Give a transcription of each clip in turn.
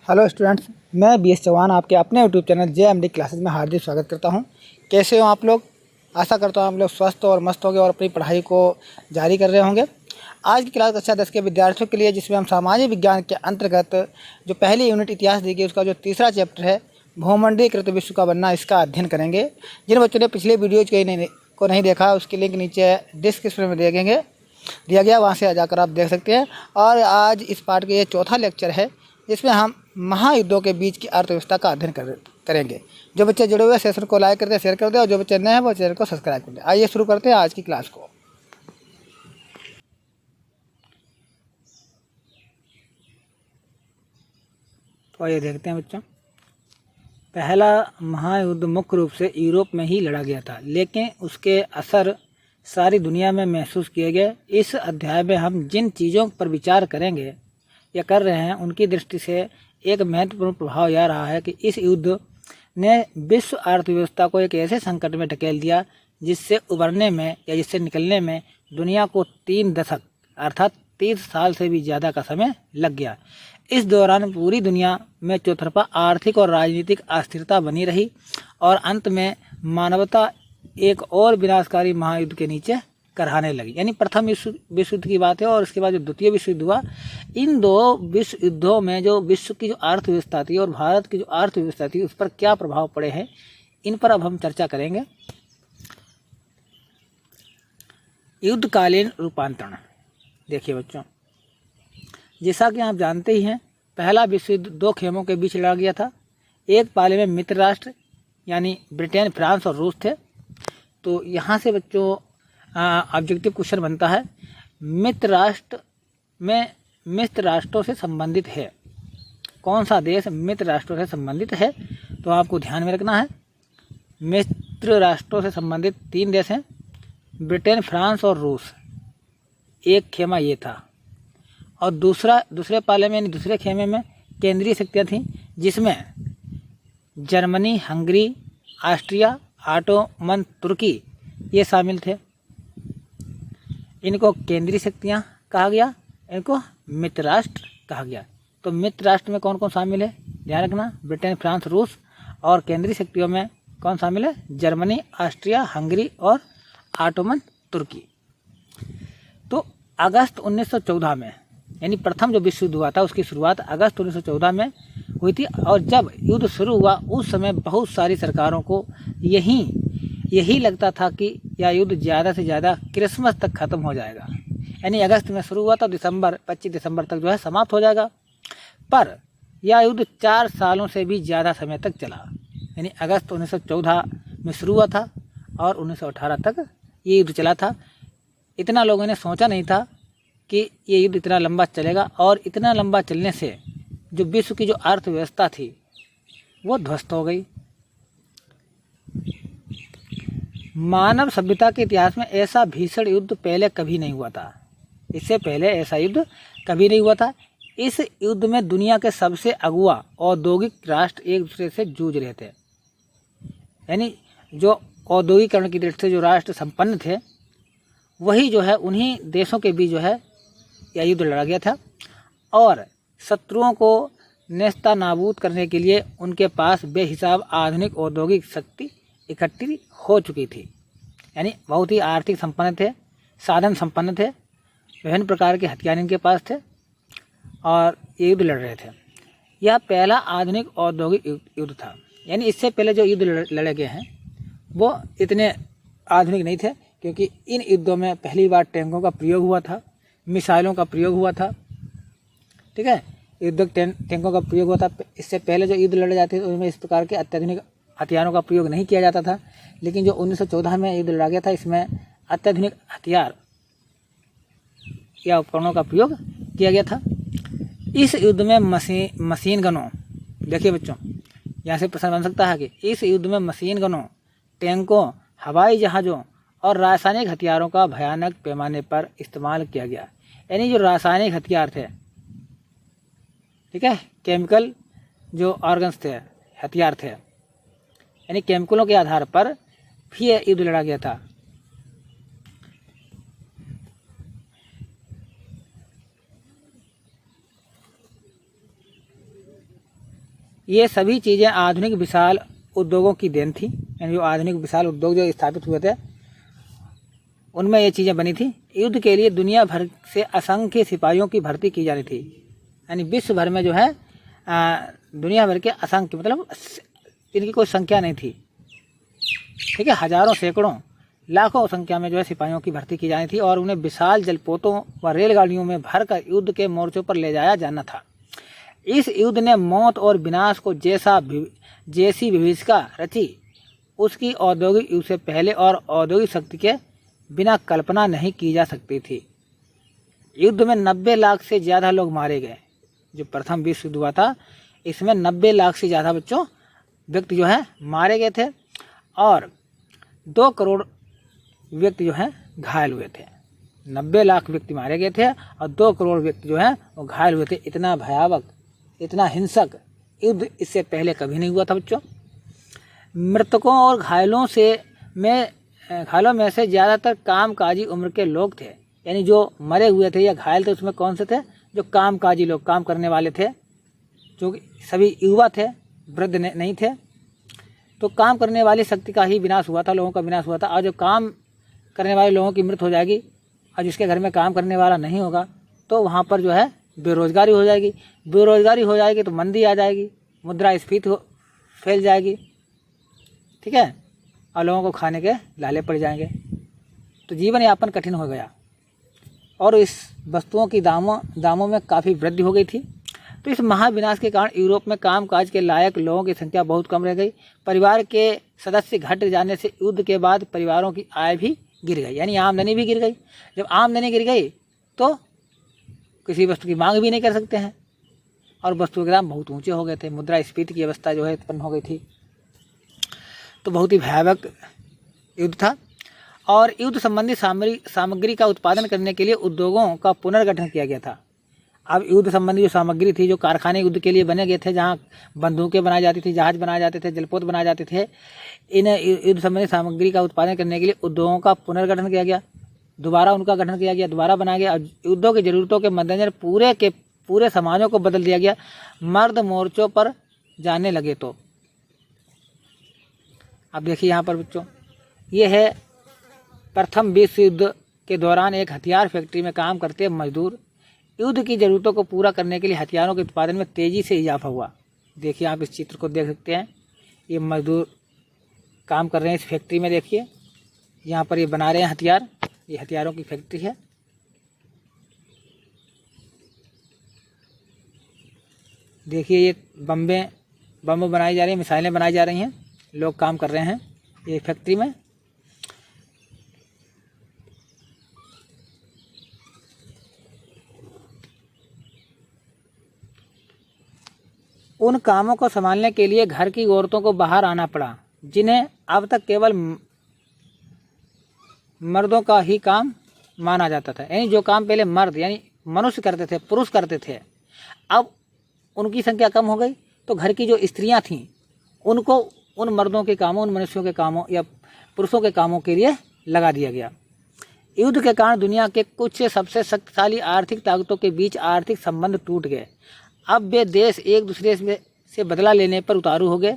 Hello students, मैं B S Chauhan आपके अपने यूट्यूब चैनल JMD क्लासेस में हार्दिक स्वागत करता हूं। कैसे हो आप लोग? आशा करता हूं आप लोग स्वस्थ और मस्त होंगे और अपनी पढ़ाई को जारी कर रहे होंगे। आज की क्लास कक्षा 10 के विद्यार्थियों के लिए, जिसमें हम सामाजिक विज्ञान के अंतर्गत जो पहली यूनिट इतिहास दी गई उसका जो तीसरा चैप्टर है भूमंडलीकृत विश्व का बनना, इसका अध्ययन करेंगे। जिन बच्चों ने पिछले वीडियोज को नहीं देखा, उसकी लिंक नीचे डिस्क्रिप्शन में दिया गया, वहाँ से जाकर आप देख सकते हैं। और आज इस पाठ का ये चौथा लेक्चर है, जिसमें हम महायुद्धों के बीच की अर्थव्यवस्था का अध्ययन करेंगे। जो बच्चे जुड़े हुए सेशन को लाइक कर दे, शेयर कर दे, और जो बच्चे नए हैं वो चैनल को सब्सक्राइब कर दे। आइए शुरू करते हैं आज की क्लास को। तो आइए देखते हैं बच्चों। पहला महायुद्ध मुख्य रूप से यूरोप में ही लड़ा गया था, लेकिन उसके असर सारी दुनिया में महसूस किए गए। इस अध्याय में हम जिन चीज़ों पर विचार करेंगे या कर रहे हैं, उनकी दृष्टि से एक महत्वपूर्ण प्रभाव यह रहा है कि इस युद्ध ने विश्व अर्थव्यवस्था को एक ऐसे संकट में ढकेल दिया जिससे उबरने में या जिससे निकलने में दुनिया को 3 दशक अर्थात 30 साल से भी ज़्यादा का समय लग गया। इस दौरान पूरी दुनिया में चौतरफा आर्थिक और राजनीतिक अस्थिरता बनी रही और अंत में मानवता एक और विनाशकारी महायुद्ध के नीचे कराने लगी। यानी प्रथम विश्व युद्ध की बात है और उसके बाद जो द्वितीय विश्व युद्ध हुआ, इन दो विश्व युद्धों में जो विश्व की जो अर्थव्यवस्था थी और भारत की जो अर्थव्यवस्था थी, उस पर क्या प्रभाव पड़े हैं, इन पर अब हम चर्चा करेंगे। युद्धकालीन रूपांतरण। देखिए बच्चों, जैसा कि आप जानते ही हैं, पहला विश्व युद्ध 2 खेमों के बीच लड़ा गया था। एक पाले में मित्र राष्ट्र यानी ब्रिटेन, फ्रांस और रूस थे। तो यहाँ से बच्चों ऑब्जेक्टिव क्वेश्चन बनता है, मित्र राष्ट्र में मित्र राष्ट्रों से संबंधित है, कौन सा देश मित्र राष्ट्रों से संबंधित है? तो आपको ध्यान में रखना है, मित्र राष्ट्रों से संबंधित 3 देश हैं, ब्रिटेन, फ्रांस और रूस। एक खेमा ये था। और दूसरे पाले में यानी दूसरे खेमे में केंद्रीय शक्तियाँ थीं, जिसमें जर्मनी, हंगरी, ऑस्ट्रिया, ऑटोमन तुर्की ये शामिल थे। इनको केंद्रीय शक्तियाँ कहा गया, इनको मित्र राष्ट्र कहा गया। तो मित्र राष्ट्र में कौन कौन शामिल है, ध्यान रखना, ब्रिटेन, फ्रांस, रूस। और केंद्रीय शक्तियों में कौन शामिल है, जर्मनी, ऑस्ट्रिया, हंगरी और ऑटोमन तुर्की। तो अगस्त 1914 में, यानी प्रथम जो विश्व युद्ध हुआ था, उसकी शुरुआत अगस्त 1914 में हुई थी। और जब युद्ध शुरू हुआ, उस समय बहुत सारी सरकारों को यही लगता था कि यह युद्ध ज़्यादा से ज़्यादा क्रिसमस तक ख़त्म हो जाएगा। यानी अगस्त में शुरू हुआ था, 25 दिसंबर तक जो है समाप्त हो जाएगा। पर यह युद्ध 4 सालों से भी ज़्यादा समय तक चला। यानी अगस्त 1914 में शुरू हुआ था और 1918 तक ये युद्ध चला था। इतना लोगों ने सोचा नहीं था कि ये युद्ध इतना लंबा चलेगा, और इतना लंबा चलने से जो विश्व की जो अर्थव्यवस्था थी वो ध्वस्त हो गई। मानव सभ्यता के इतिहास में ऐसा भीषण युद्ध पहले कभी नहीं हुआ था। इससे पहले ऐसा युद्ध कभी नहीं हुआ था। इस युद्ध में दुनिया के सबसे अगुआ औद्योगिक राष्ट्र एक दूसरे से जूझ रहे थे। यानी जो औद्योगिकरण की दृष्टि से जो राष्ट्र संपन्न थे, वही जो है उन्हीं देशों के बीच जो है यह युद्ध लड़ा गया था। और शत्रुओं को नेस्तनाबूद करने के लिए उनके पास बेहिसाब आधुनिक औद्योगिक शक्ति इकट्ठी हो चुकी थी। यानी बहुत ही आर्थिक संपन्न थे, साधन संपन्न थे, विभिन्न प्रकार के हथियार इनके पास थे और ये युद्ध लड़ रहे थे। यह पहला आधुनिक औद्योगिक युद्ध था। यानी इससे पहले जो युद्ध लड़े गए हैं वो इतने आधुनिक नहीं थे, क्योंकि इन युद्धों में पहली बार टैंकों का प्रयोग हुआ था, मिसाइलों का प्रयोग हुआ था। ठीक है, युद्धक टैंकों का प्रयोग हुआ था। इससे पहले जो युद्ध लड़े जाते थे उनमें इस प्रकार के अत्याधुनिक हथियारों का प्रयोग नहीं किया जाता था। लेकिन जो 1914 में युद्ध लड़ा गया था, इसमें अत्याधुनिक हथियार या उपकरणों का प्रयोग किया गया था। इस युद्ध में मशीन गनों, देखिए बच्चों, यहाँ से प्रश्न बन सकता है कि इस युद्ध में मशीन गनों, टैंकों, हवाई जहाज़ों और रासायनिक हथियारों का भयानक पैमाने पर इस्तेमाल किया गया। यानी जो रासायनिक हथियार थे, ठीक है, केमिकल जो ऑर्गन्स थे, हथियार थे, यानी केमिकलों के आधार पर भी यह युद्ध लड़ा गया था। ये सभी चीज़ें आधुनिक विशाल उद्योगों की देन थी, यानी जो आधुनिक विशाल उद्योग जो स्थापित हुए थे उनमें ये चीज़ें बनी थी। युद्ध के लिए दुनिया भर से असंख्य सिपाहियों की भर्ती की जानी थी, यानी विश्व भर में जो है दुनिया भर के असंख्य, मतलब इनकी कोई संख्या नहीं थी, ठीक है, हजारों सैकड़ों लाखों संख्या में जो है सिपाहियों की भर्ती की जानी थी और उन्हें विशाल जलपोतों व रेलगाड़ियों में भरकर युद्ध के मोर्चों पर ले जाया जाना था। इस युद्ध ने मौत और विनाश को जैसी विभीषिका रची उसकी औद्योगिक युग से पहले और औद्योगिक शक्ति के बिना कल्पना नहीं की जा सकती थी। युद्ध में 90 लाख से ज़्यादा लोग मारे गए। जो प्रथम विश्व युद्ध हुआ था इसमें 90 लाख से ज़्यादा व्यक्ति जो है मारे गए थे और 2 करोड़ व्यक्ति जो है घायल हुए थे। 90 लाख व्यक्ति मारे गए थे और 2 करोड़ व्यक्ति जो है वो घायल हुए थे। इतना भयावह, इतना हिंसक युद्ध इससे पहले कभी नहीं हुआ था बच्चों। मृतकों और घायलों में से ज़्यादातर कामकाजी उम्र के लोग थे, यानी जो मरे हुए थे या घायल थे उसमें कौन से थे? जो कामकाजी लोग, काम करने वाले थे, जो सभी युवा थे, वृद्ध नहीं थे। तो काम करने वाली शक्ति का ही विनाश हुआ था, लोगों का विनाश हुआ था। और जो काम करने वाले लोगों की मृत्यु हो जाएगी और जिसके घर में काम करने वाला नहीं होगा तो वहाँ पर जो है बेरोजगारी हो जाएगी। बेरोजगारी हो जाएगी तो मंदी आ जाएगी, मुद्रास्फीति फैल जाएगी, ठीक है, और लोगों को खाने के लाले पड़ जाएंगे, तो जीवन यापन कठिन हो गया और इस वस्तुओं की दामों में काफ़ी वृद्धि हो गई थी। तो इस महाविनाश के कारण यूरोप में कामकाज के लायक लोगों की संख्या बहुत कम रह गई। परिवार के सदस्य घट जाने से युद्ध के बाद परिवारों की आय भी गिर गई, यानी आमदनी भी गिर गई। जब आमदनी गिर गई तो किसी वस्तु की मांग भी नहीं कर सकते हैं और वस्तुओं के दाम बहुत ऊंचे हो गए थे। मुद्रास्फीति की अवस्था जो है उत्पन्न हो गई थी। तो बहुत ही भयावह युद्ध था और युद्ध संबंधी सामग्री का उत्पादन करने के लिए उद्योगों का पुनर्गठन किया गया था। अब युद्ध संबंधी जो सामग्री थी, जो कारखाने युद्ध के लिए बने गए थे, जहाँ बंदूकें बनाई जाती थी, जहाज बनाए जाते थे, जलपोत बनाए जाते थे, इन युद्ध संबंधी सामग्री का उत्पादन करने के लिए उद्योगों का पुनर्गठन किया गया, दोबारा उनका गठन किया गया, दोबारा बनाया गया और युद्धों की ज़रूरतों के मद्देनजर पूरे समाजों को बदल दिया गया। मर्द मोर्चों पर जाने लगे। तो अब देखिए यहाँ पर बच्चों, ये है प्रथम विश्व युद्ध के दौरान एक हथियार फैक्ट्री में काम करते मजदूर। युद्ध की ज़रूरतों को पूरा करने के लिए हथियारों के उत्पादन में तेज़ी से इजाफा हुआ। देखिए आप इस चित्र को देख सकते हैं, ये मजदूर काम कर रहे हैं इस फैक्ट्री में। देखिए यहाँ पर ये बना रहे हैं हथियार, ये हथियारों की फैक्ट्री है। देखिए ये बम बनाई जा रही है, मिसाइलें बनाई जा रही हैं, लोग काम कर रहे हैं ये फैक्ट्री में। उन कामों को संभालने के लिए घर की औरतों को बाहर आना पड़ा, जिन्हें अब तक केवल मर्दों का ही काम माना जाता था। यानी जो काम पहले मर्द यानी मनुष्य करते थे, पुरुष करते थे, अब उनकी संख्या कम हो गई। तो घर की जो स्त्रियां थीं उनको उन मर्दों के कामों, उन मनुष्यों के कामों या पुरुषों के कामों के लिए लगा दिया गया। युद्ध के कारण दुनिया के कुछ सबसे शक्तिशाली आर्थिक ताकतों के बीच आर्थिक संबंध टूट गए। अब वे देश एक दूसरे से बदला लेने पर उतारू हो गए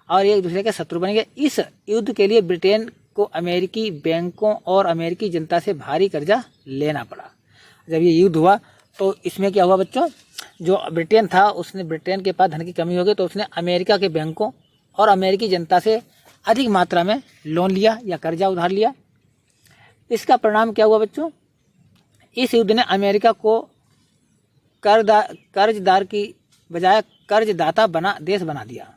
और एक दूसरे के शत्रु बन गए। इस युद्ध के लिए ब्रिटेन को अमेरिकी बैंकों और अमेरिकी जनता से भारी कर्जा लेना पड़ा। जब ये युद्ध हुआ तो इसमें क्या हुआ बच्चों, जो ब्रिटेन था उसने, ब्रिटेन के पास धन की कमी हो गई तो उसने अमेरिका के बैंकों और अमेरिकी जनता से अधिक मात्रा में लोन लिया या कर्जा उधार लिया। इसका परिणाम क्या हुआ बच्चों, इस युद्ध ने अमेरिका को कर्जदार की बजाय कर्जदाता देश बना दिया।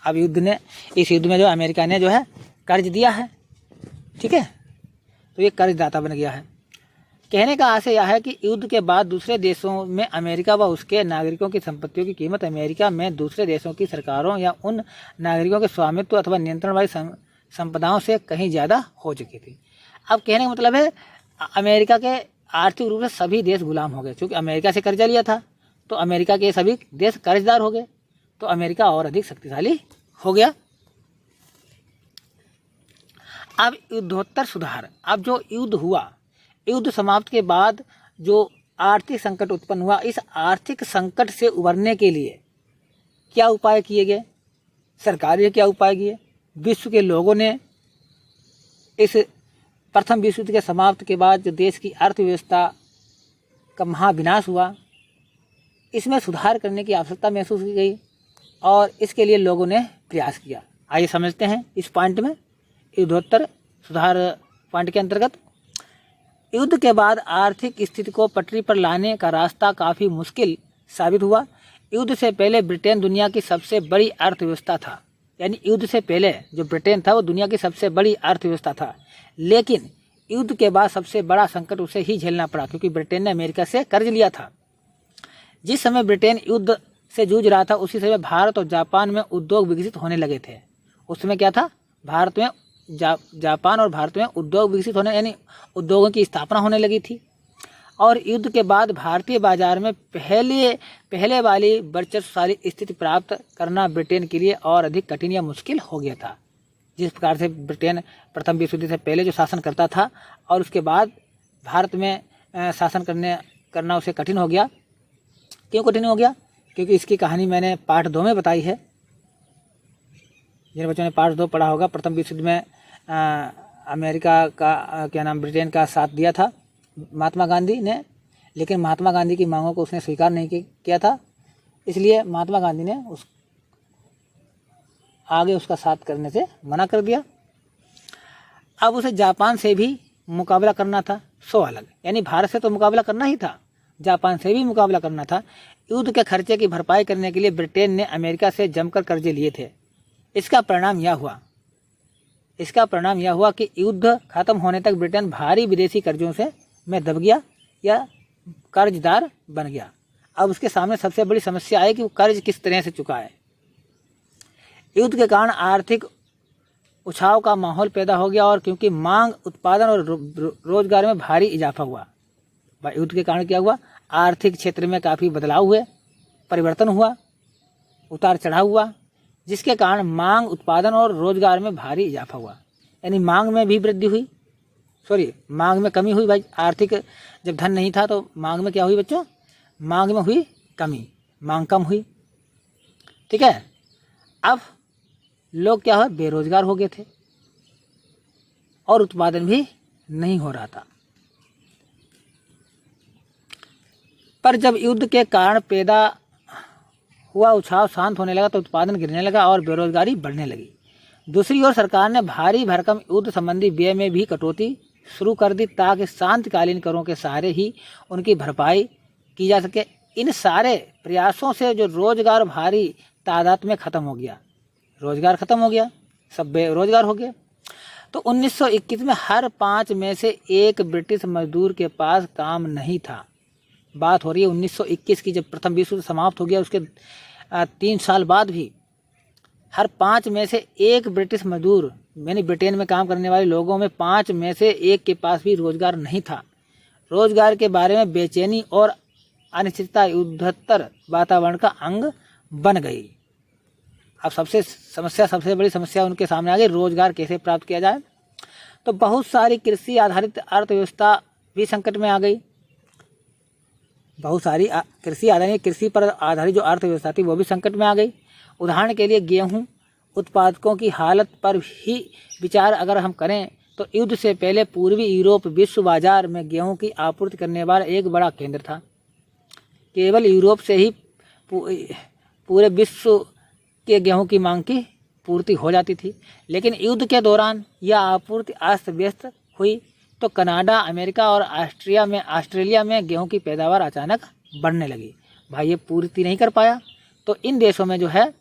अब इस युद्ध में जो अमेरिका ने जो है कर्ज दिया है, ठीक है, तो ये कर्जदाता बन गया है। कहने का आशय यह है कि युद्ध के बाद दूसरे देशों में अमेरिका व उसके नागरिकों की संपत्तियों की कीमत अमेरिका में दूसरे देशों की सरकारों या उन नागरिकों के स्वामित्व अथवा नियंत्रण वाली संपदाओं से कहीं ज़्यादा हो चुकी थी। अब कहने का मतलब है अमेरिका के आर्थिक रूप से सभी देश गुलाम हो गए, क्योंकि अमेरिका से कर्जा लिया था तो अमेरिका के सभी देश कर्जदार हो गए, तो अमेरिका और अधिक शक्तिशाली हो गया। अब युद्धोत्तर सुधार, अब जो युद्ध हुआ, युद्ध समाप्त के बाद जो आर्थिक संकट उत्पन्न हुआ, इस आर्थिक संकट से उबरने के लिए क्या उपाय किए गए, सरकार ने क्या उपाय किए, विश्व के लोगों ने इस प्रथम विश्व युद्ध के समाप्त के बाद जो देश की अर्थव्यवस्था का महाविनाश हुआ, इसमें सुधार करने की आवश्यकता महसूस की गई और इसके लिए लोगों ने प्रयास किया। आइए समझते हैं इस पॉइंट में, युद्धोत्तर सुधार पॉइंट के अंतर्गत। युद्ध के बाद आर्थिक स्थिति को पटरी पर लाने का रास्ता काफ़ी मुश्किल साबित हुआ। युद्ध से पहले ब्रिटेन दुनिया की सबसे बड़ी अर्थव्यवस्था था, यानी युद्ध से पहले जो ब्रिटेन था वो दुनिया की सबसे बड़ी अर्थव्यवस्था था, लेकिन युद्ध के बाद सबसे बड़ा संकट उसे ही झेलना पड़ा, क्योंकि ब्रिटेन ने अमेरिका से कर्ज लिया था। जिस समय ब्रिटेन युद्ध से जूझ रहा था, उसी समय भारत और जापान में उद्योग विकसित होने लगे थे। उस समय क्या था, भारत में जापान और भारत में उद्योग विकसित होने, यानी उद्योगों की स्थापना होने लगी थी। और युद्ध के बाद भारतीय बाजार में पहले वाली वर्चस्वशाली स्थिति प्राप्त करना ब्रिटेन के लिए और अधिक कठिन या मुश्किल हो गया था। जिस प्रकार से ब्रिटेन प्रथम विश्व युद्ध से पहले जो शासन करता था और उसके बाद भारत में शासन करना उसे कठिन हो गया। क्यों कठिन हो गया? क्योंकि इसकी कहानी मैंने पार्ट 2 में बताई है। जिन बच्चों ने पार्ट 2 पढ़ा होगा, प्रथम विश्व युद्ध में अमेरिका का ब्रिटेन का साथ दिया था महात्मा गांधी ने, लेकिन महात्मा गांधी की मांगों को उसने स्वीकार नहीं किया था, इसलिए महात्मा गांधी ने आगे उसका साथ करने से मना कर दिया। अब उसे जापान से भी मुकाबला करना था, सो अलग, यानी भारत से तो मुकाबला करना ही था, जापान से भी मुकाबला करना था। युद्ध के खर्चे की भरपाई करने के लिए ब्रिटेन ने अमेरिका से जमकर कर्जे लिए थे। इसका परिणाम यह हुआ कि युद्ध खत्म होने तक ब्रिटेन भारी विदेशी कर्जों में दब गया या कर्जदार बन गया। अब उसके सामने सबसे बड़ी समस्या है कि वो कर्ज किस तरह से चुकाए। युद्ध के कारण आर्थिक उछाव का माहौल पैदा हो गया और क्योंकि मांग, उत्पादन और रोजगार में भारी इजाफा हुआ। युद्ध के कारण क्या हुआ, आर्थिक क्षेत्र में काफ़ी बदलाव हुए, परिवर्तन हुआ, उतार चढ़ाव हुआ, जिसके कारण मांग, उत्पादन और रोजगार में भारी इजाफा हुआ। यानी मांग में भी वृद्धि हुई, मांग में कमी हुई। भाई आर्थिक जब धन नहीं था तो मांग में क्या हुई बच्चों, मांग में हुई कमी, मांग कम हुई। ठीक है, अब लोग क्या हुआ, बेरोजगार हो गए थे और उत्पादन भी नहीं हो रहा था। पर जब युद्ध के कारण पैदा हुआ उछाव शांत होने लगा तो उत्पादन गिरने लगा और बेरोजगारी बढ़ने लगी। दूसरी ओर सरकार ने भारी भरकम युद्ध संबंधी व्यय में भी कटौती शुरू कर दी ताकि शांतिकालीन करों के सहारे ही उनकी भरपाई की जा सके। इन सारे प्रयासों से जो रोजगार भारी तादाद में ख़त्म हो गया, रोजगार ख़त्म हो गया, सब बेरोजगार हो गए। तो 1921 में हर 5 में से 1 ब्रिटिश मजदूर के पास काम नहीं था। बात हो रही है 1921 की, जब प्रथम विश्व युद्ध समाप्त हो गया उसके 3 साल बाद भी हर 5 में से 1 ब्रिटिश मजदूर, यानी ब्रिटेन में काम करने वाले लोगों में 5 में से 1 के पास भी रोजगार नहीं था। रोजगार के बारे में बेचैनी और अनिश्चितता युद्धोत्तर वातावरण का अंग बन गई। अब सबसे बड़ी समस्या उनके सामने आ गई, रोजगार कैसे प्राप्त किया जाए। तो बहुत सारी कृषि आधारित अर्थव्यवस्था भी संकट में आ गई। बहुत सारी कृषि पर आधारित जो अर्थव्यवस्था थी वो भी संकट में आ गई। उदाहरण के लिए गेहूं उत्पादकों की हालत पर ही विचार अगर हम करें तो युद्ध से पहले पूर्वी यूरोप विश्व बाजार में गेहूं की आपूर्ति करने वाला एक बड़ा केंद्र था। केवल यूरोप से ही पूरे विश्व के गेहूं की मांग की पूर्ति हो जाती थी। लेकिन युद्ध के दौरान यह आपूर्ति अस्त व्यस्त हुई तो कनाडा, अमेरिका और ऑस्ट्रेलिया में गेहूं की पैदावार अचानक बढ़ने लगी। भाई ये पूर्ति नहीं कर पाया तो इन देशों में जो है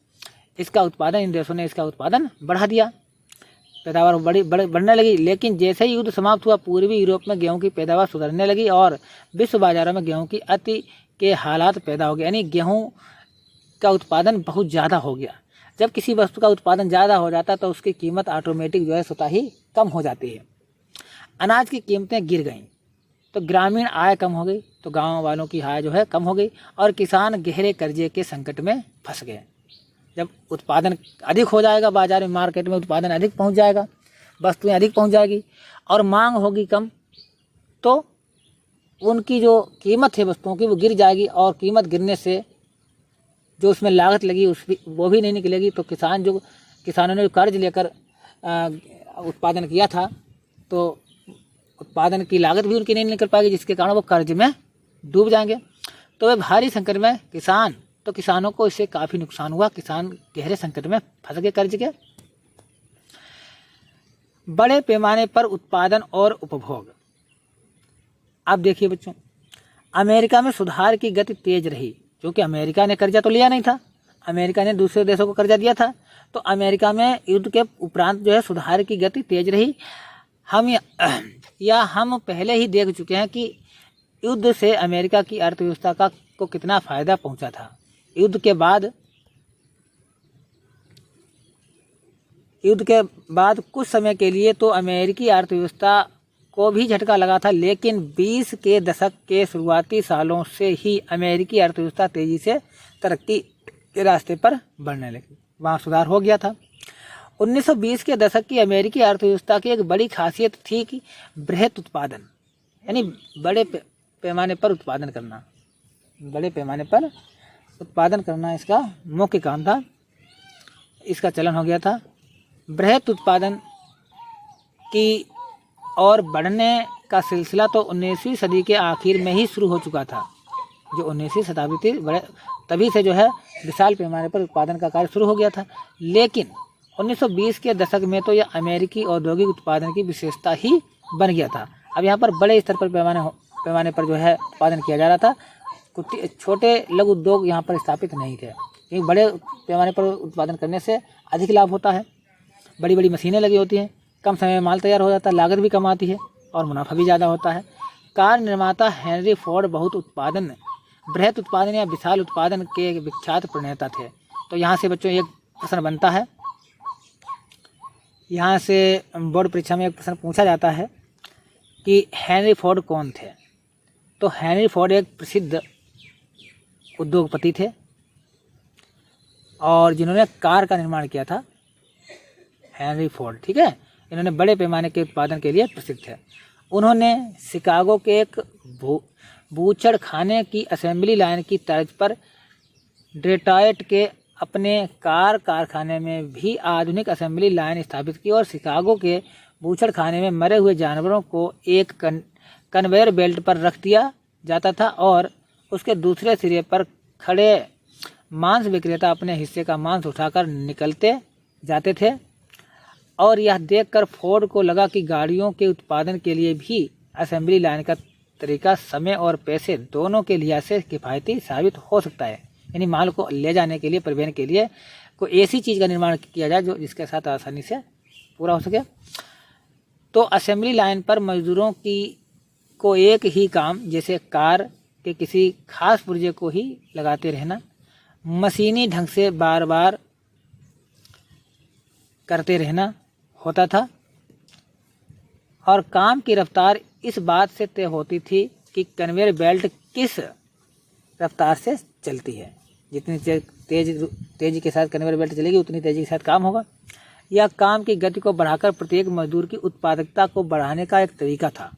इन देशों ने इसका उत्पादन बढ़ा दिया, पैदावार बढ़ने लगी। लेकिन जैसे ही युद्ध समाप्त हुआ पूर्वी यूरोप में गेहूं की पैदावार सुधरने लगी और विश्व बाजारों में गेहूं की अति के हालात पैदा हो गए, यानी गेहूं का उत्पादन बहुत ज़्यादा हो गया। जब किसी वस्तु का उत्पादन ज़्यादा हो जाता है तो उसकी कीमत ऑटोमेटिक जो है स्वतः ही कम हो जाती है। अनाज की कीमतें गिर गईं तो ग्रामीण आय कम हो गई, तो गांव वालों की आय जो है कम हो गई और किसान गहरे कर्जे के संकट में फंस गए। जब उत्पादन अधिक हो जाएगा, बाजार में मार्केट में उत्पादन अधिक पहुंच जाएगा, वस्तुएं अधिक पहुंच जाएगी और मांग होगी कम, तो उनकी जो कीमत है वस्तुओं की वो गिर जाएगी और कीमत गिरने से जो उसमें लागत लगी वो भी नहीं निकलेगी। तो किसानों ने कर्ज लेकर उत्पादन किया था, तो उत्पादन की लागत भी उनकी नहीं निकल पाएगी, जिसके कारण वो कर्ज में डूब जाएंगे। तो वे भारी संकट में किसानों को इससे काफ़ी नुकसान हुआ। किसान गहरे संकट में फंस गए कर्ज के। बड़े पैमाने पर उत्पादन और उपभोग। अब देखिए बच्चों, अमेरिका में सुधार की गति तेज रही, क्योंकि अमेरिका ने कर्जा तो लिया नहीं था, अमेरिका ने दूसरे देशों को कर्जा दिया था। तो अमेरिका में युद्ध के उपरांत जो है सुधार की गति तेज रही। हम पहले ही देख चुके हैं कि युद्ध से अमेरिका की अर्थव्यवस्था को कितना फायदा पहुंचा था। युद्ध के बाद कुछ समय के लिए तो अमेरिकी अर्थव्यवस्था को भी झटका लगा था, लेकिन 20 के दशक के शुरुआती सालों से ही अमेरिकी अर्थव्यवस्था तेजी से तरक्की के रास्ते पर बढ़ने लगी। वहाँ सुधार हो गया था। 1920 के दशक की अमेरिकी अर्थव्यवस्था की एक बड़ी खासियत थी कि बृहत उत्पादन, यानी बड़े पैमाने पर उत्पादन करना। बड़े पैमाने पर उत्पादन करना इसका मुख्य काम था, इसका चलन हो गया था। बृहत उत्पादन की और बढ़ने का सिलसिला तो 19वीं सदी के आखिर में ही शुरू हो चुका था। जो 19वीं शताब्दी थी, तभी से जो है विशाल पैमाने पर उत्पादन का कार्य शुरू हो गया था। लेकिन 1920 के दशक में तो यह अमेरिकी औद्योगिक उत्पादन की विशेषता ही बन गया था। अब यहाँ पर बड़े स्तर पर पैमाने पर जो है उत्पादन किया जा रहा था। कुछ छोटे लघु उद्योग यहाँ पर स्थापित नहीं थे, क्योंकि बड़े पैमाने पर उत्पादन करने से अधिक लाभ होता है। बड़ी बड़ी मशीनें लगी होती हैं, कम समय में माल तैयार हो जाता है, लागत भी कम आती है और मुनाफा भी ज़्यादा होता है। कार निर्माता हेनरी फोर्ड बृहत उत्पादन या विशाल उत्पादन के विख्यात प्रणेता थे। तो यहाँ से बच्चों एक प्रश्न बनता है, यहाँ से बोर्ड परीक्षा में एक प्रश्न पूछा जाता है कि हेनरी फोर्ड कौन थे। तो हेनरी फोर्ड एक प्रसिद्ध उद्योगपति थे और जिन्होंने कार का निर्माण किया था। हेनरी फोर्ड, ठीक है, इन्होंने बड़े पैमाने के उत्पादन के लिए प्रसिद्ध थे। उन्होंने शिकागो के एक बूचड़ खाने की असेंबली लाइन की तर्ज पर डेट्रॉयट के अपने कार कारखाने में भी आधुनिक असेंबली लाइन स्थापित की और शिकागो के बूचड़ खाने में मरे हुए जानवरों को एक कन्वेयर बेल्ट पर रख दिया जाता था और उसके दूसरे सिरे पर खड़े मांस विक्रेता अपने हिस्से का मांस उठाकर निकलते जाते थे। और यह देखकर फोर्ड को लगा कि गाड़ियों के उत्पादन के लिए भी असेंबली लाइन का तरीका समय और पैसे दोनों के लिहाज से किफ़ायती साबित हो सकता है। यानी माल को ले जाने के लिए, परिवहन के लिए कोई ऐसी चीज़ का निर्माण किया जाए जिसके साथ आसानी से पूरा हो सके। तो असेंबली लाइन पर मजदूरों को एक ही काम, जैसे कार के किसी खास पुर्जे को ही लगाते रहना, मशीनी ढंग से बार बार करते रहना होता था। और काम की रफ्तार इस बात से तय होती थी कि कन्वेयर बेल्ट किस रफ्तार से चलती है। जितनी तेज़ी के साथ कन्वेयर बेल्ट चलेगी उतनी तेज़ी के साथ काम होगा। यह काम की गति को बढ़ाकर प्रत्येक मजदूर की उत्पादकता को बढ़ाने का एक तरीका था।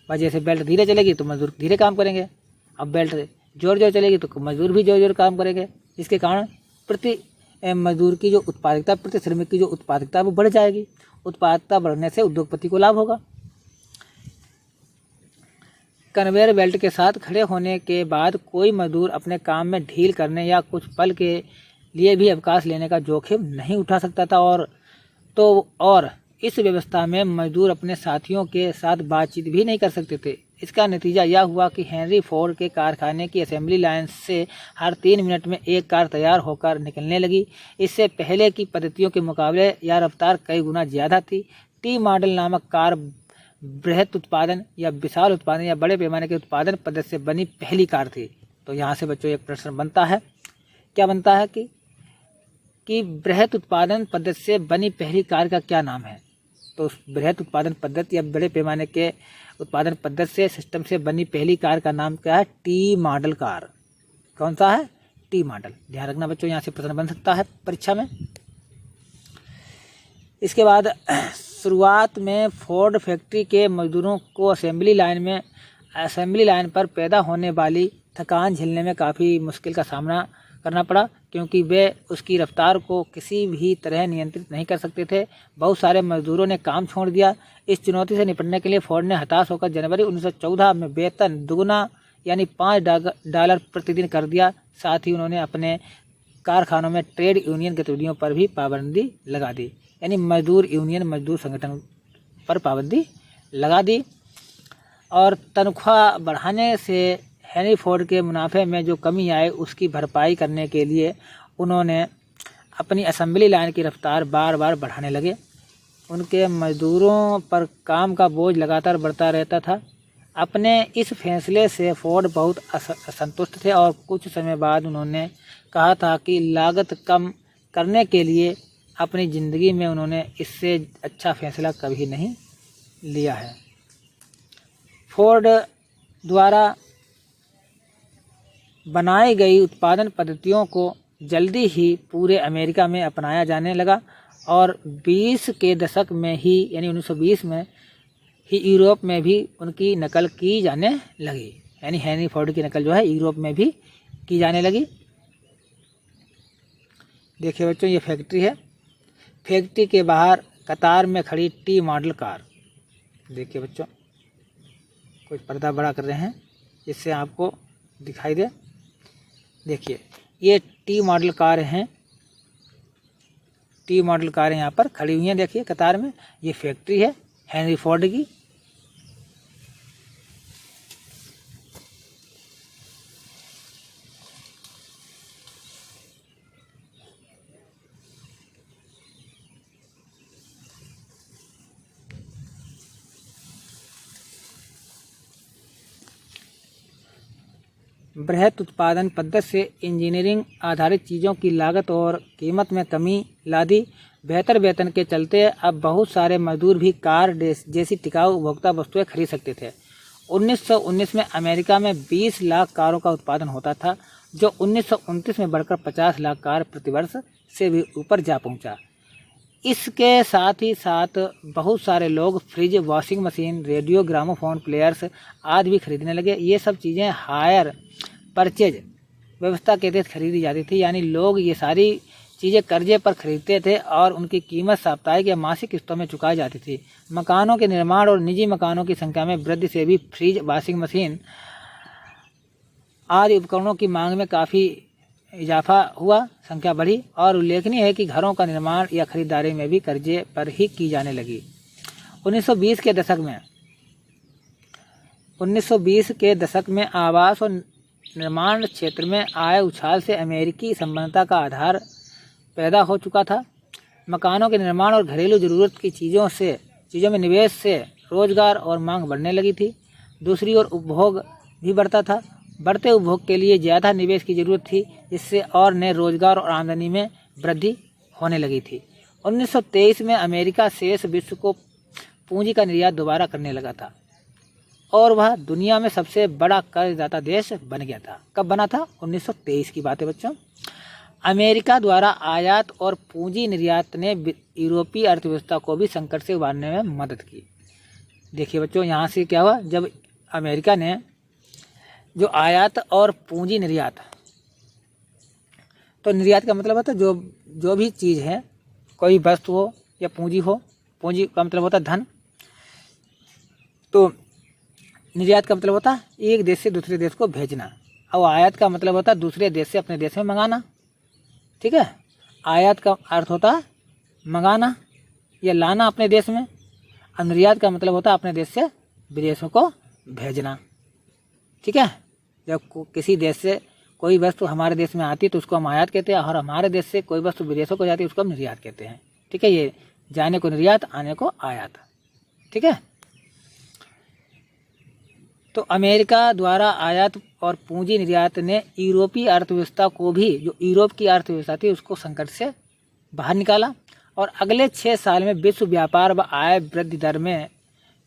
भाई जैसे बेल्ट धीरे चलेगी तो मजदूर धीरे काम करेंगे, अब बेल्ट जोर चलेगी तो मजदूर भी जोर काम करेंगे, जिसके कारण प्रति मजदूर की जो उत्पादकता, प्रति श्रमिक की जो उत्पादकता वो बढ़ जाएगी। उत्पादकता बढ़ने से उद्योगपति को लाभ होगा। कन्वेयर बेल्ट के साथ खड़े होने के बाद कोई मजदूर अपने काम में ढील करने या कुछ पल के लिए भी अवकाश लेने का जोखिम नहीं उठा सकता था। और इस व्यवस्था में मजदूर अपने साथियों के साथ बातचीत भी नहीं कर सकते थे। इसका नतीजा यह हुआ कि हेनरी फोर्ड के कारखाने की असेंबली लाइन से हर 3 मिनट में एक कार तैयार होकर निकलने लगी। इससे पहले की पद्धतियों के मुकाबले यह रफ्तार कई गुना ज़्यादा थी। टी मॉडल नामक कार बृहत उत्पादन या विशाल उत्पादन या बड़े पैमाने के उत्पादन पद्धति से बनी पहली कार थी। तो यहाँ से बच्चों एक प्रश्न बनता है, क्या बनता है कि बृहत उत्पादन पद्धति से बनी पहली कार का क्या नाम है। तो बृहत उत्पादन पद्धति या बड़े पैमाने के उत्पादन पद्धति से सिस्टम से बनी पहली कार का नाम क्या है? T model car. कौन सा है? T model. ध्यान रखना बच्चों, यहाँ से प्रश्न बन सकता है परीक्षा में। इसके बाद शुरुआत में फोर्ड फैक्ट्री के मजदूरों को असेंबली लाइन पर पैदा होने वाली थकान झेलने में काफ़ी मुश्किल का सामना करना पड़ा, क्योंकि वे उसकी रफ्तार को किसी भी तरह नियंत्रित नहीं कर सकते थे। बहुत सारे मजदूरों ने काम छोड़ दिया। इस चुनौती से निपटने के लिए फोर्ड ने हताश होकर जनवरी 1914 में वेतन दुगुना यानी $5 प्रतिदिन कर दिया। साथ ही उन्होंने अपने कारखानों में ट्रेड यूनियन गतिविधियों पर भी पाबंदी लगा दी, यानी मजदूर संगठन पर पाबंदी लगा दी। और तनख्वाह बढ़ाने से हेनरी फोर्ड के मुनाफे में जो कमी आई उसकी भरपाई करने के लिए उन्होंने अपनी असेंबली लाइन की रफ्तार बार बार बढ़ाने लगे। उनके मजदूरों पर काम का बोझ लगातार बढ़ता रहता था। अपने इस फैसले से फोर्ड बहुत असंतुष्ट थे और कुछ समय बाद उन्होंने कहा था कि लागत कम करने के लिए अपनी ज़िंदगी में उन्होंने इससे अच्छा फैसला कभी नहीं लिया है। फोर्ड द्वारा बनाई गई उत्पादन पद्धतियों को जल्दी ही पूरे अमेरिका में अपनाया जाने लगा और 20 के दशक में ही यानी 1920 में ही यूरोप में भी उनकी नकल की जाने लगी, यानी हेनरी फोर्ड की नकल जो है यूरोप में भी की जाने लगी। देखिए बच्चों, ये फैक्ट्री है। फैक्ट्री के बाहर कतार में खड़ी टी मॉडल कार। देखिए बच्चों, कुछ पर्दा बड़ा कर रहे हैं जिससे आपको दिखाई दे। देखिए, ये टी मॉडल कार हैं। टी मॉडल कारें यहाँ पर खड़ी हुई हैं, देखिए कतार में। ये फैक्ट्री है हेनरी फोर्ड की। बृहत उत्पादन पद्धति से इंजीनियरिंग आधारित चीज़ों की लागत और कीमत में कमी ला दी। बेहतर वेतन के चलते अब बहुत सारे मजदूर भी कार जैसी टिकाऊ उपभोक्ता वस्तुएं खरीद सकते थे। 1919 में अमेरिका में 20 लाख कारों का उत्पादन होता था, जो 1929 में बढ़कर 50 लाख कार प्रतिवर्ष से भी ऊपर जा पहुंचा। इसके साथ ही साथ बहुत सारे लोग fridge, washing machine, radio, gramophone players आदि भी खरीदने लगे। ये सब चीज़ें हायर परचेज व्यवस्था के तहत खरीदी जाती थी, यानी लोग ये सारी चीज़ें कर्जे पर खरीदते थे और उनकी कीमत साप्ताहिक या मासिक किस्तों में चुकाई जाती थी। मकानों के निर्माण और निजी मकानों की संख्या में वृद्धि से भी फ्रिज, वॉशिंग मशीन आदि उपकरणों की मांग में काफ़ी इजाफा हुआ, संख्या बढ़ी। और उल्लेखनीय है कि घरों का निर्माण या खरीदारी में भी कर्जे पर ही की जाने लगी। 1920 के दशक में आवास और निर्माण क्षेत्र में आए उछाल से अमेरिकी संबंधता का आधार पैदा हो चुका था। मकानों के निर्माण और घरेलू ज़रूरत की चीज़ों में निवेश से रोजगार और मांग बढ़ने लगी थी। दूसरी ओर उपभोग भी बढ़ता था। बढ़ते उपभोग के लिए ज़्यादा निवेश की ज़रूरत थी, जिससे और नए रोजगार और आमदनी में वृद्धि होने लगी थी। 1923 में अमेरिका शेष विश्व को पूंजी का निर्यात दोबारा करने लगा था और वह दुनिया में सबसे बड़ा कर्जदाता देश बन गया था। कब बना था? 1923 की बात है बच्चों। अमेरिका द्वारा आयात और पूंजी निर्यात ने यूरोपीय अर्थव्यवस्था को भी संकट से उबारने में मदद की। देखिए बच्चों, यहाँ से क्या हुआ, जब अमेरिका ने जो आयात और पूंजी निर्यात, तो निर्यात का मतलब होता है जो भी चीज़ है, कोई वस्तु हो या पूंजी हो। पूंजी का मतलब होता है धन, तो निर्यात का मतलब होता है एक देश से दूसरे देश को भेजना, और आयात का मतलब होता है दूसरे देश से अपने देश में मंगाना। ठीक है, आयात का अर्थ होता है मंगाना या लाना अपने देश में, और निर्यात का मतलब होता है अपने देश से विदेशों को भेजना। ठीक है, जब किसी देश से कोई वस्तु हमारे देश में आती है तो उसको हम आयात कहते हैं, और हमारे देश से कोई वस्तु विदेशों को जाती है उसको हम निर्यात कहते हैं। ठीक है, ये जाने को निर्यात, आने को आयात। ठीक है, तो अमेरिका द्वारा आयात और पूंजी निर्यात ने यूरोपीय अर्थव्यवस्था को भी, जो यूरोप की अर्थव्यवस्था थी, उसको संकट से बाहर निकाला। और अगले 6 साल में विश्व व्यापार व आय वृद्धि दर में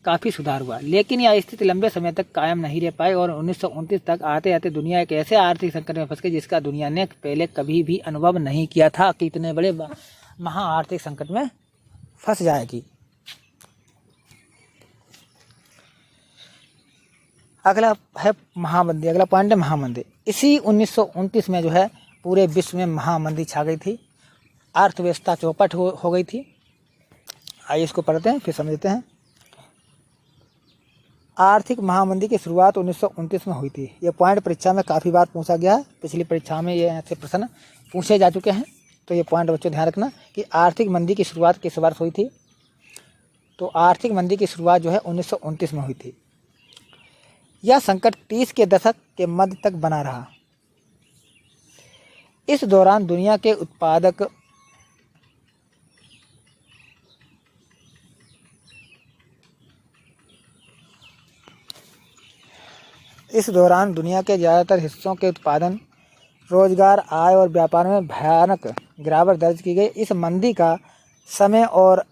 काफ़ी सुधार हुआ, लेकिन यह स्थिति लंबे समय तक कायम नहीं रह पाई और 1929 तक आते आते दुनिया एक ऐसे आर्थिक संकट में फंस गई जिसका दुनिया ने पहले कभी भी अनुभव नहीं किया था कि इतने बड़े महा आर्थिक संकट में फंस जाएगी। अगला है महामंदी। अगला पॉइंट है महामंदी। इसी 1929 में जो है पूरे विश्व में महामंदी छा गई थी, अर्थव्यवस्था चौपट हो गई थी। आइए इसको पढ़ते हैं फिर समझते हैं। आर्थिक महामंदी की शुरुआत 1929 में हुई थी। ये पॉइंट परीक्षा में काफ़ी बार पूछा गया है, पिछली परीक्षा में ये ऐसे प्रश्न पूछे जा चुके हैं, तो ये पॉइंट बच्चों ध्यान रखना कि आर्थिक मंदी की शुरुआत किस वर्ष हुई थी। तो आर्थिक मंदी की शुरुआत जो है 1929 में हुई थी। यह संकट 30 के दशक के मध्य तक बना रहा। इस दौरान दुनिया के उत्पादक ज़्यादातर हिस्सों के उत्पादन, रोजगार, आय और व्यापार में भयानक गिरावट दर्ज की गई। इस मंदी का समय और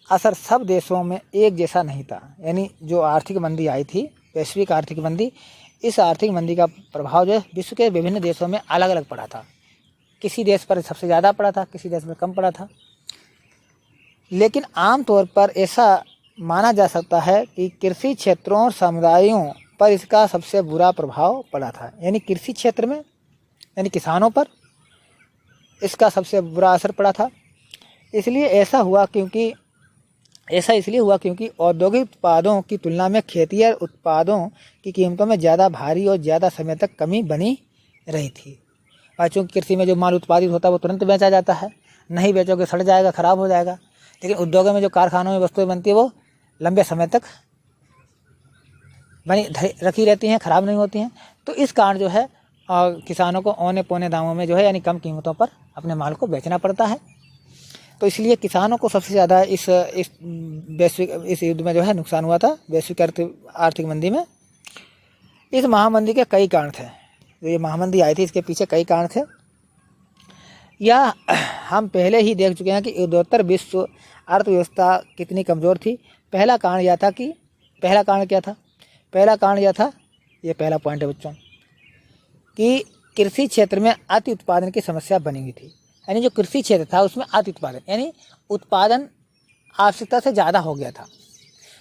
असर सब देशों में एक जैसा नहीं था। यानी जो आर्थिक मंदी आई थी, वैश्विक आर्थिक मंदी, इस आर्थिक मंदी का प्रभाव जो है विश्व के विभिन्न देशों में अलग अलग पड़ा था। किसी देश पर सबसे ज़्यादा पड़ा था, किसी देश में कम पड़ा था। लेकिन आमतौर पर ऐसा माना जा सकता है कि कृषि क्षेत्रों और समुदायों पर इसका सबसे बुरा प्रभाव पड़ा था। यानी कृषि क्षेत्र में, यानी किसानों पर इसका सबसे बुरा असर पड़ा था। ऐसा इसलिए हुआ क्योंकि औद्योगिक उत्पादों की तुलना में खेतीय उत्पादों की कीमतों में ज़्यादा भारी और ज़्यादा समय तक कमी बनी रही थी। चूँकि कृषि में जो माल उत्पादित होता है वो तुरंत बेचा जाता है, नहीं बेचोगे सड़ जाएगा, ख़राब हो जाएगा। लेकिन उद्योगों में जो कारखानों में वस्तुएं बनती है वो लंबे समय तक बनी रखी रहती हैं, ख़राब नहीं होती हैं। तो इस कारण जो है किसानों को औने पौने दामों में जो है, यानी कम कीमतों पर अपने माल को बेचना पड़ता है। तो इसलिए किसानों को सबसे ज़्यादा इस युद्ध में जो है नुकसान हुआ था, वैश्विक आर्थिक मंदी में। इस महामंदी के कई कारण थे। जो ये महामंदी आई थी इसके पीछे कई कारण थे। यह हम पहले ही देख चुके हैं कि उत्तरोत्तर विश्व अर्थव्यवस्था कितनी कमज़ोर थी। पहला कारण क्या था, ये पहला पॉइंट है बच्चों, कि कृषि क्षेत्र में अति उत्पादन की समस्या बनी हुई थी। यानी जो कृषि क्षेत्र था उसमें अति उत्पादन, यानी उत्पादन आवश्यकता से ज़्यादा हो गया था।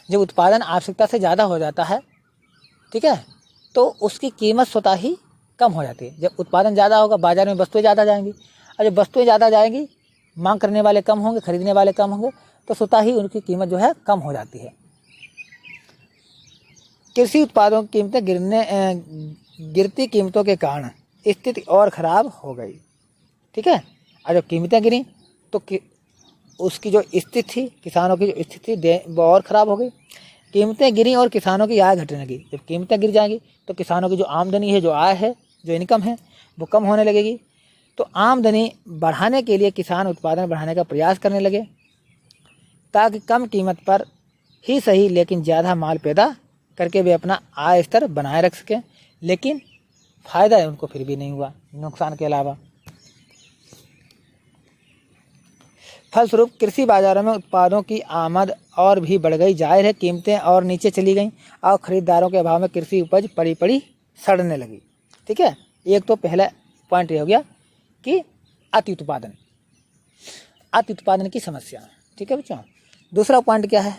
जब उत्पादन आवश्यकता से ज़्यादा हो जाता है, ठीक है, तो उसकी कीमत स्वतः ही कम हो जाती है। जब उत्पादन ज़्यादा होगा, बाज़ार में वस्तुएं ज़्यादा जाएंगी, और जब वस्तुएं ज़्यादा जाएंगी, मांग करने वाले कम होंगे, खरीदने वाले कम होंगे, तो स्वतः ही उनकी कीमत जो है कम हो जाती है। कृषि उत्पादों की कीमतें गिरती कीमतों के कारण स्थिति और ख़राब हो गई, ठीक है। और जब कीमतें गिरी तो उसकी जो स्थिति थी, किसानों की जो स्थिति थी वो और ख़राब हो गई। कीमतें गिरी और किसानों की आय घटने लगी। जब कीमतें गिर जाएंगी तो किसानों की जो आमदनी है, जो आय है, जो इनकम है, वो कम होने लगेगी। तो आमदनी बढ़ाने के लिए किसान उत्पादन बढ़ाने का प्रयास करने लगे, ताकि कम कीमत पर ही सही लेकिन ज़्यादा माल पैदा करके वे अपना आय स्तर बनाए रख सकें। लेकिन फ़ायदा उनको फिर भी नहीं हुआ, नुकसान के अलावा। फलस्वरूप कृषि बाज़ारों में उत्पादों की आमद और भी बढ़ गई। जाहिर है कीमतें और नीचे चली गईं और ख़रीदारों के अभाव में कृषि उपज पड़ी सड़ने लगी, ठीक है। एक तो पहला पॉइंट ये हो गया कि अति उत्पादन की समस्या, ठीक है बच्चों। दूसरा पॉइंट क्या है?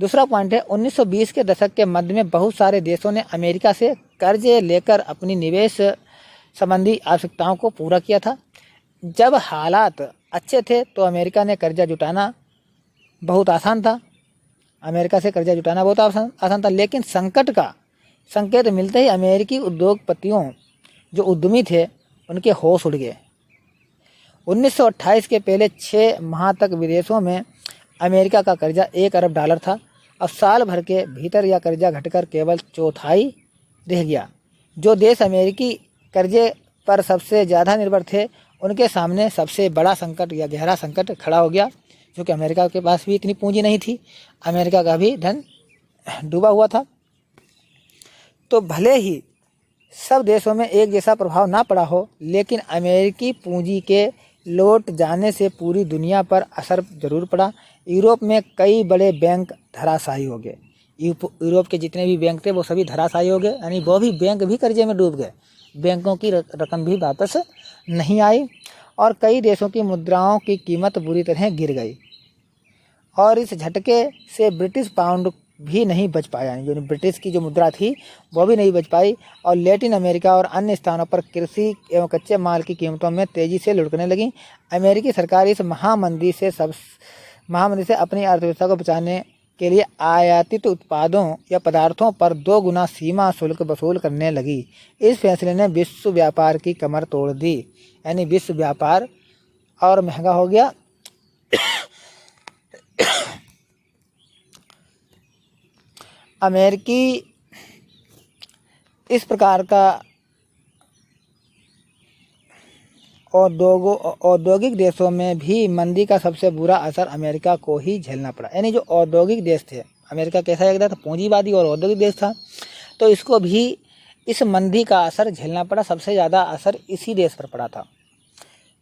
दूसरा पॉइंट है 1920 के दशक के मध्य में बहुत सारे देशों ने अमेरिका से कर्जे लेकर अपनी निवेश संबंधी आवश्यकताओं को पूरा किया था। जब हालात अच्छे थे तो अमेरिका ने कर्जा जुटाना बहुत आसान था, लेकिन संकट का संकेत मिलते ही अमेरिकी उद्योगपतियों, जो उद्यमी थे, उनके होश उड़ गए। 1928 के पहले 6 माह तक विदेशों में अमेरिका का कर्जा $1 अरब था। अब साल भर के भीतर यह कर्जा घटकर केवल चौथाई रह गया। जो देश अमेरिकी कर्जे पर सबसे ज़्यादा निर्भर थे, उनके सामने सबसे बड़ा संकट या गहरा संकट खड़ा हो गया, क्योंकि अमेरिका के पास भी इतनी पूंजी नहीं थी, अमेरिका का भी धन डूबा हुआ था। तो भले ही सब देशों में एक जैसा प्रभाव ना पड़ा हो, लेकिन अमेरिकी पूंजी के लौट जाने से पूरी दुनिया पर असर जरूर पड़ा। यूरोप में कई बड़े बैंक धराशायी हो गए। यूरोप के जितने भी बैंक थे वो सभी धराशायी हो गए, यानी वो भी बैंक भी कर्जे में डूब गए। बैंकों की रकम भी वापस नहीं आई और कई देशों की मुद्राओं की कीमत बुरी तरह गिर गई। और इस झटके से ब्रिटिश पाउंड भी नहीं बच पाया, यानी जो ब्रिटिश की जो मुद्रा थी वो भी नहीं बच पाई, और लैटिन अमेरिका और अन्य स्थानों पर कृषि एवं कच्चे माल की कीमतों में तेज़ी से लुढ़कने लगी। अमेरिकी सरकार इस महामंदी से अपनी अर्थव्यवस्था को बचाने के लिए आयातित उत्पादों या पदार्थों पर 2 गुना सीमा शुल्क वसूल करने लगी। इस फैसले ने विश्व व्यापार की कमर तोड़ दी, यानी विश्व व्यापार और महंगा हो गया। अमेरिकी इस प्रकार का औद्योगिक देशों में भी मंदी का सबसे बुरा असर अमेरिका को ही झेलना पड़ा। यानी जो औद्योगिक देश थे, अमेरिका कैसा एक था, पूंजीवादी और औद्योगिक देश था, तो इसको भी इस मंदी का असर झेलना पड़ा। सबसे ज़्यादा असर इसी देश पर पड़ा था।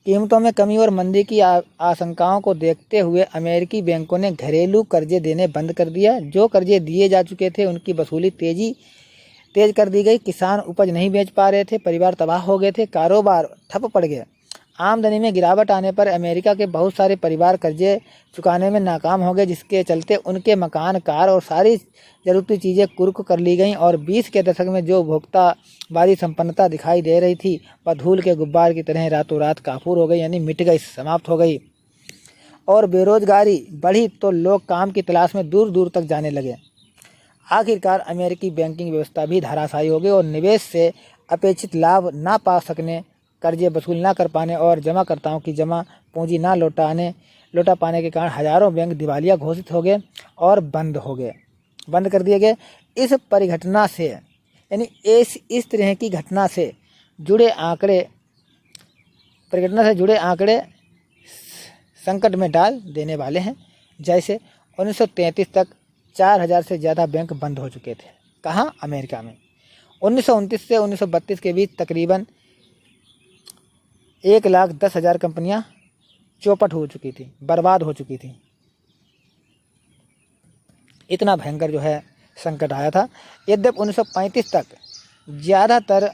कीमतों में कमी और मंदी की आशंकाओं को देखते हुए अमेरिकी बैंकों ने घरेलू कर्जे देने बंद कर दिया। जो कर्जे दिए जा चुके थे उनकी वसूली तेज कर दी गई। किसान उपज नहीं बेच पा रहे थे, परिवार तबाह हो गए थे, कारोबार ठप पड़ गए। आमदनी में गिरावट आने पर अमेरिका के बहुत सारे परिवार कर्जे चुकाने में नाकाम हो गए, जिसके चलते उनके मकान, कार और सारी ज़रूरती चीज़ें कुर्क कर ली गईं, और 20 के दशक में जो उपभोक्तावादी संपन्नता दिखाई दे रही थी वह धूल के गुब्बार की तरह रातों रात काफूर हो गई, यानी मिट गई, समाप्त हो गई। और बेरोजगारी बढ़ी तो लोग काम की तलाश में दूर दूर तक जाने लगे। आखिरकार अमेरिकी बैंकिंग व्यवस्था भी धराशायी हो गई, और निवेश से अपेक्षित लाभ ना पा सकने, कर्जे वसूल ना कर पाने और जमाकर्ताओं की जमा पूंजी ना लौटा पाने के कारण हजारों बैंक दिवालिया घोषित हो गए और बंद कर दिए गए। इस परिघटना से, यानी इस तरह की घटना से जुड़े आंकड़े संकट में डाल देने वाले हैं। जैसे 1933 तक 4000 से ज़्यादा बैंक बंद हो चुके थे। कहाँ? अमेरिका में। 1929 से 1932 के बीच तकरीबन 1,10,000 कंपनियां चौपट हो चुकी थी, बर्बाद हो चुकी थी। इतना भयंकर जो है संकट आया था। यद्यपि 1935 तक ज़्यादातर